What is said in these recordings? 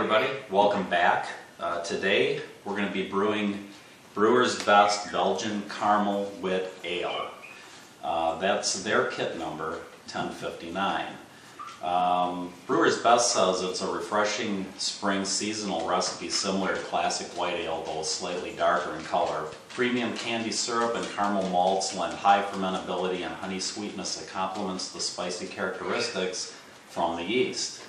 everybody, welcome back. Today we're going to be brewing Brewer's Best Belgian Caramel Wit Ale. That's their kit number, 1059. Brewer's Best says it's a refreshing spring seasonal recipe similar to classic white ale, though slightly darker in color. Premium candy syrup and caramel malts lend high fermentability and honey sweetness that complements the spicy characteristics from the yeast.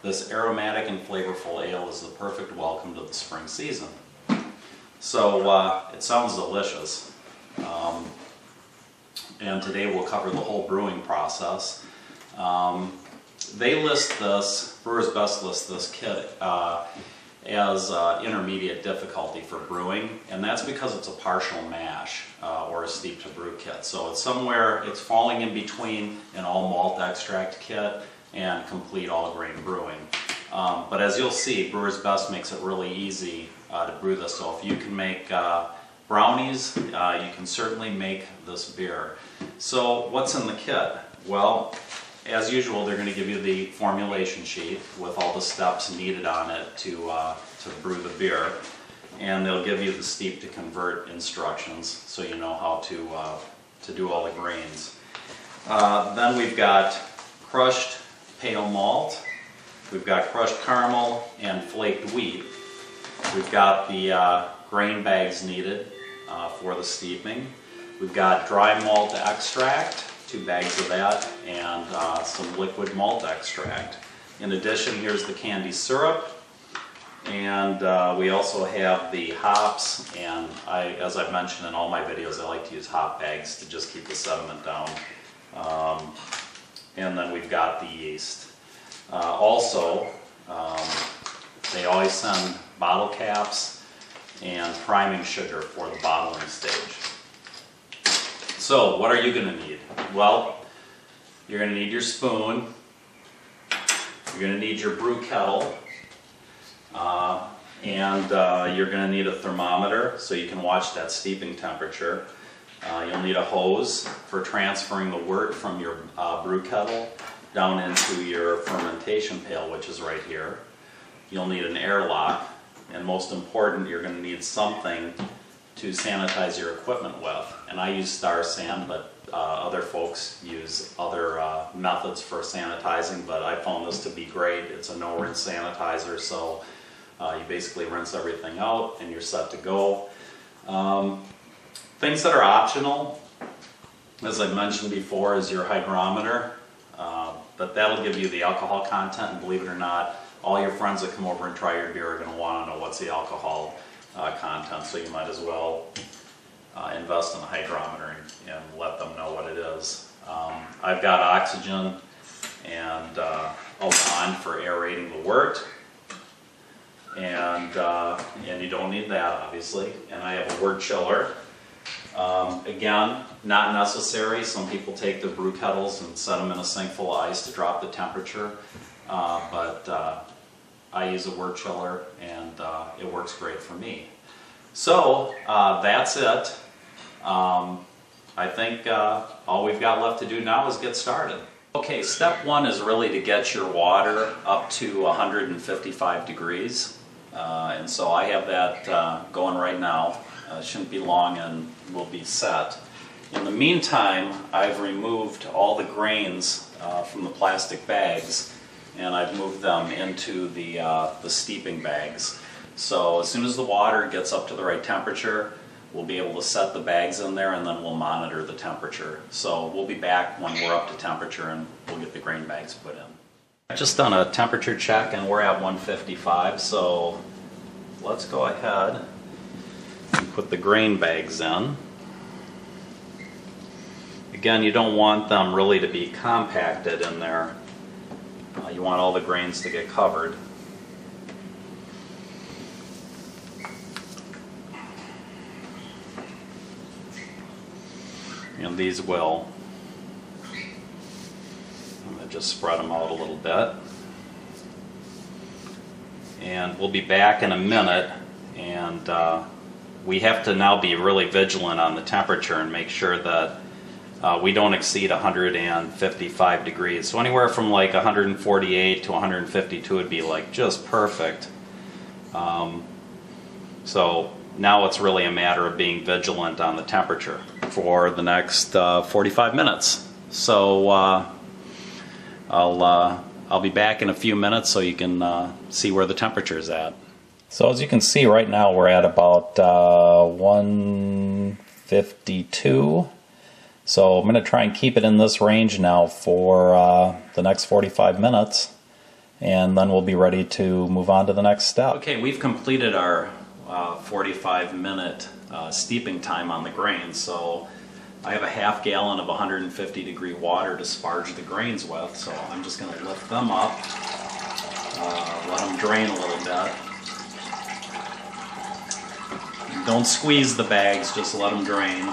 This aromatic and flavorful ale is the perfect welcome to the spring season. So it sounds delicious. And today we'll cover the whole brewing process. They list this, Brewer's Best lists this kit as intermediate difficulty for brewing, and that's because it's a partial mash or a steep to brew kit. So it's somewhere, it's falling in between an all malt extract kit and complete all grain brewing. But as you'll see, Brewer's Best makes it really easy to brew this. So if you can make brownies, you can certainly make this beer. So what's in the kit? Well, as usual, they're going to give you the formulation sheet with all the steps needed on it to brew the beer. And they'll give you the steep to convert instructions so you know how to do all the grains. Then we've got crushed pale malt, we've got crushed caramel and flaked wheat. We've got the grain bags needed for the steeping. We've got dry malt extract, 2 bags of that, and some liquid malt extract. In addition, here's the candy syrup, and we also have the hops, and as I've mentioned in all my videos, I like to use hop bags to just keep the sediment down. And then we've got the yeast. Also, they always send bottle caps and priming sugar for the bottling stage. So, what are you going to need? Well, you're going to need your spoon, you're going to need your brew kettle, and you're going to need a thermometer so you can watch that steeping temperature. You'll need a hose for transferring the wort from your brew kettle down into your fermentation pail, which is right here. You'll need an airlock, and most important, you're going to need something to sanitize your equipment with. And I use Star San, but other folks use other methods for sanitizing, but I found this to be great. It's a no-rinse sanitizer, so you basically rinse everything out and you're set to go. Things that are optional, as I mentioned before, is your hygrometer. But that'll give you the alcohol content, and believe it or not, all your friends that come over and try your beer are going to want to know what's the alcohol content, so you might as well invest in a hygrometer and let them know what it is. I've got oxygen and a wand for aerating the wort, and you don't need that, obviously. And I have a wort chiller. Again, not necessary. Some people take their brew kettles and set them in a sink full of ice to drop the temperature, but I use a wort chiller, and it works great for me. So that's it. I think all we've got left to do now is get started. Okay, step 1 is really to get your water up to 155 degrees. And so I have that going right now. Shouldn't be long and will be set. In the meantime, I've removed all the grains from the plastic bags, and I've moved them into the steeping bags. So as soon as the water gets up to the right temperature, we'll be able to set the bags in there, and then we'll monitor the temperature. So we'll be back when we're up to temperature, and we'll get the grain bags put in. I've just done a temperature check, and we're at 155, so let's go ahead and put the grain bags in. Again, you don't want them really to be compacted in there. You want all the grains to get covered. And these will. I'm going to just spread them out a little bit. And we'll be back in a minute, and we have to now be really vigilant on the temperature and make sure that we don't exceed 155 degrees. So anywhere from like 148 to 152 would be like just perfect. So now it's really a matter of being vigilant on the temperature for the next 45 minutes. So I'll be back in a few minutes so you can see where the temperature is at. So as you can see right now we're at about 152. So I'm going to try and keep it in this range now for the next 45 minutes, and then we'll be ready to move on to the next step. Okay, we've completed our 45-minute steeping time on the grains. So I have a half gallon of 150 degree water to sparge the grains with, so I'm just going to lift them up, let them drain a little bit. Don't squeeze the bags, just let them drain.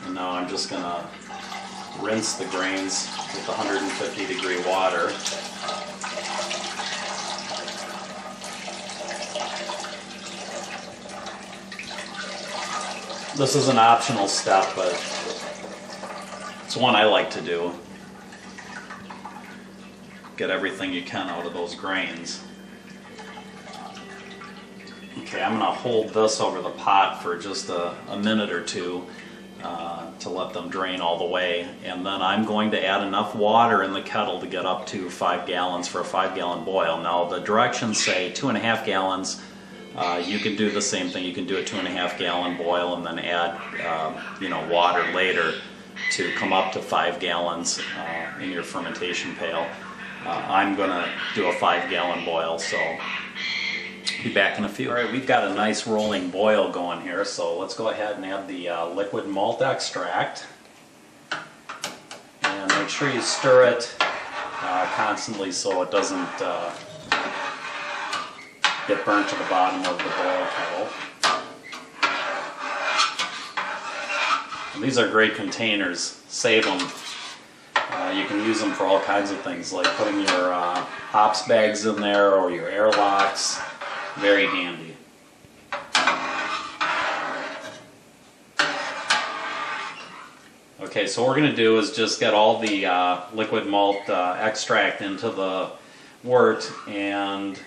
And now I'm just going to rinse the grains with 150 degree water. This is an optional step, but it's one I like to do. Get everything you can out of those grains. Okay, I'm going to hold this over the pot for just a minute or two to let them drain all the way, and then I'm going to add enough water in the kettle to get up to 5 gallons for a 5-gallon boil. Now the directions say 2.5 gallons. You can do the same thing. You can do a 2.5-gallon boil and then add water later to come up to 5 gallons in your fermentation pail. I'm going to do a 5-gallon boil, so be back in a few. Alright, we've got a nice rolling boil going here, so let's go ahead and add the liquid malt extract. And make sure you stir it constantly so it doesn't get burnt to the bottom of the boil kettle. And these are great containers. Save them. You can use them for all kinds of things, like putting your hops bags in there or your airlocks. Very handy. Okay, so what we're going to do is just get all the liquid malt extract into the wort, and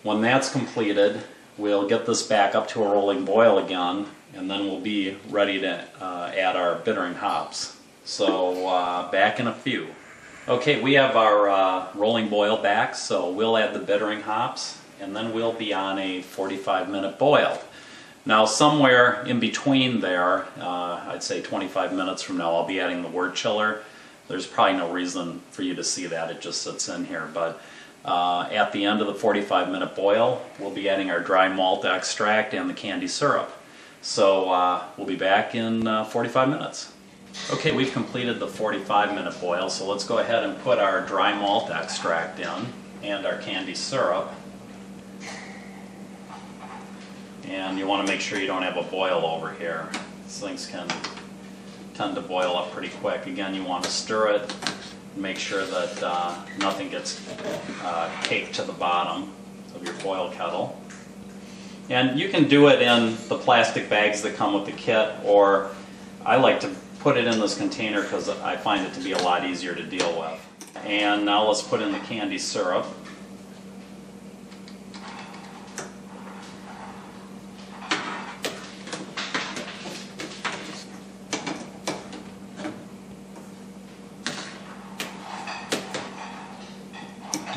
when that's completed, we'll get this back up to a rolling boil again, and then we'll be ready to add our bittering hops. So back in a few. Okay, we have our rolling boil back, so we'll add the bittering hops, and then we'll be on a 45-minute boil. Now somewhere in between there, I'd say 25 minutes from now, I'll be adding the wort chiller. There's probably no reason for you to see that, it just sits in here. But at the end of the 45-minute boil, we'll be adding our dry malt extract and the candy syrup. So we'll be back in 45 minutes. Okay, we've completed the 45-minute boil, so let's go ahead and put our dry malt extract in and our candy syrup. And you want to make sure you don't have a boil over here. These things can tend to boil up pretty quick. Again, you want to stir it, make sure that nothing gets caked to the bottom of your boil kettle. And you can do it in the plastic bags that come with the kit, or I like to put it in this container because I find it to be a lot easier to deal with. And now let's put in the candy syrup.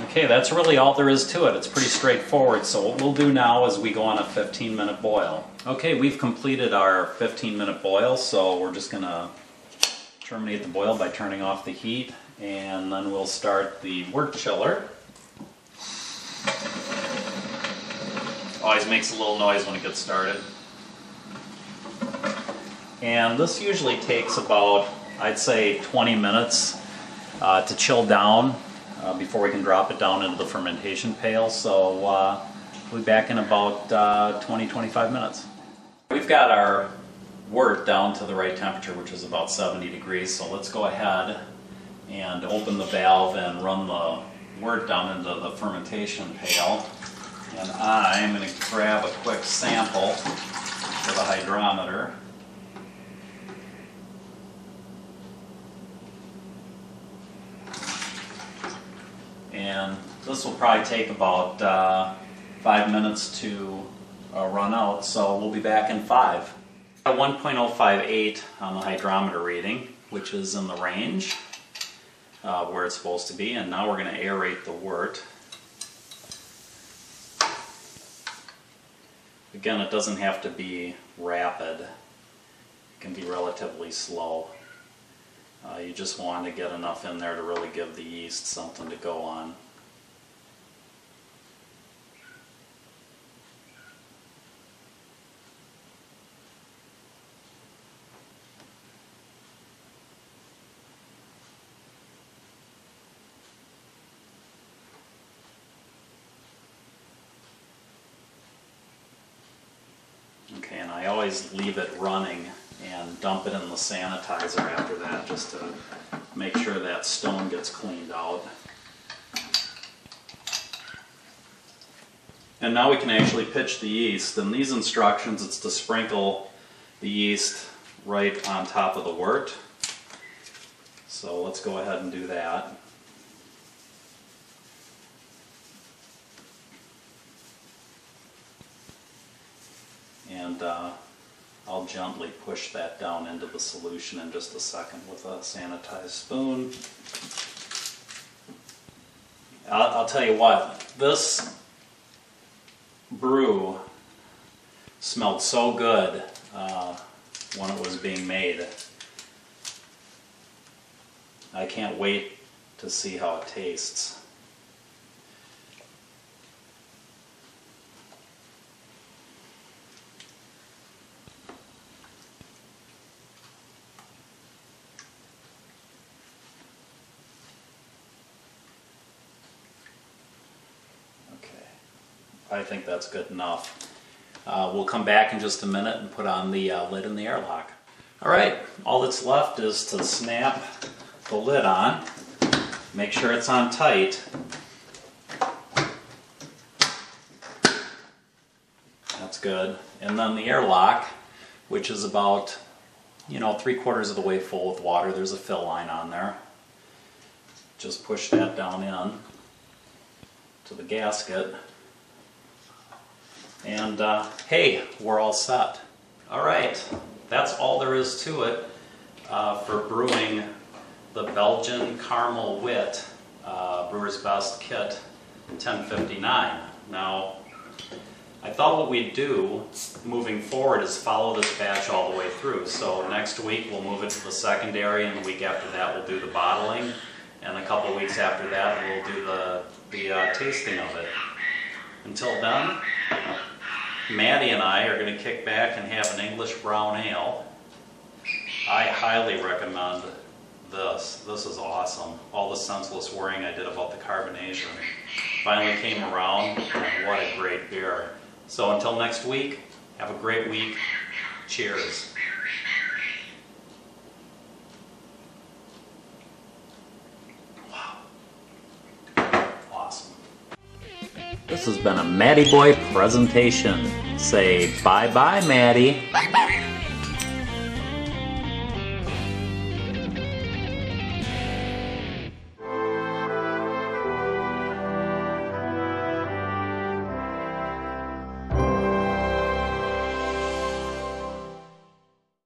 Okay, that's really all there is to it. It's pretty straightforward. So what we'll do now is we go on a 15-minute boil. Okay, we've completed our 15-minute boil, so we're just going to terminate the boil by turning off the heat, and then we'll start the wort chiller. Always makes a little noise when it gets started. And this usually takes about, I'd say, 20 minutes to chill down before we can drop it down into the fermentation pail. So we'll be back in about 20-25 minutes. We've got our wort down to the right temperature, which is about 70 degrees. So let's go ahead and open the valve and run the wort down into the fermentation pail. And I'm going to grab a quick sample with a hydrometer. And this will probably take about 5 minutes to run out, so we'll be back in 5. 1.058 on the hydrometer reading, which is in the range where it's supposed to be, and now we're going to aerate the wort. Again, it doesn't have to be rapid. It can be relatively slow. You just want to get enough in there to really give the yeast something to go on. Okay, and I always leave it running and dump it in the sanitizer after that, just to make sure that stone gets cleaned out. And now we can actually pitch the yeast. In these instructions, it's to sprinkle the yeast right on top of the wort. So let's go ahead and do that. And I'll gently push that down into the solution in just a second with a sanitized spoon. I'll tell you what, this brew smelled so good when it was being made. I can't wait to see how it tastes. I think that's good enough. We'll come back in just a minute and put on the lid and the airlock. Alright, all that's left is to snap the lid on. Make sure it's on tight. That's good. And then the airlock, which is about, 3/4 of the way full with water. There's a fill line on there. Just push that down in to the gasket. And hey, we're all set. Alright, that's all there is to it for brewing the Belgian Caramel Wit Brewer's Best Kit 1059. Now, I thought what we'd do moving forward is follow this batch all the way through. So next week we'll move it to the secondary, and the week after that we'll do the bottling, and a couple weeks after that we'll do the tasting of it. Until then, Maddie and I are going to kick back and have an English brown ale. I highly recommend this. This is awesome. All the senseless worrying I did about the carbonation finally came around, and what a great beer. So until next week, have a great week. Cheers. This has been a Matty Boy presentation. Say bye-bye, Matty. Bye-bye.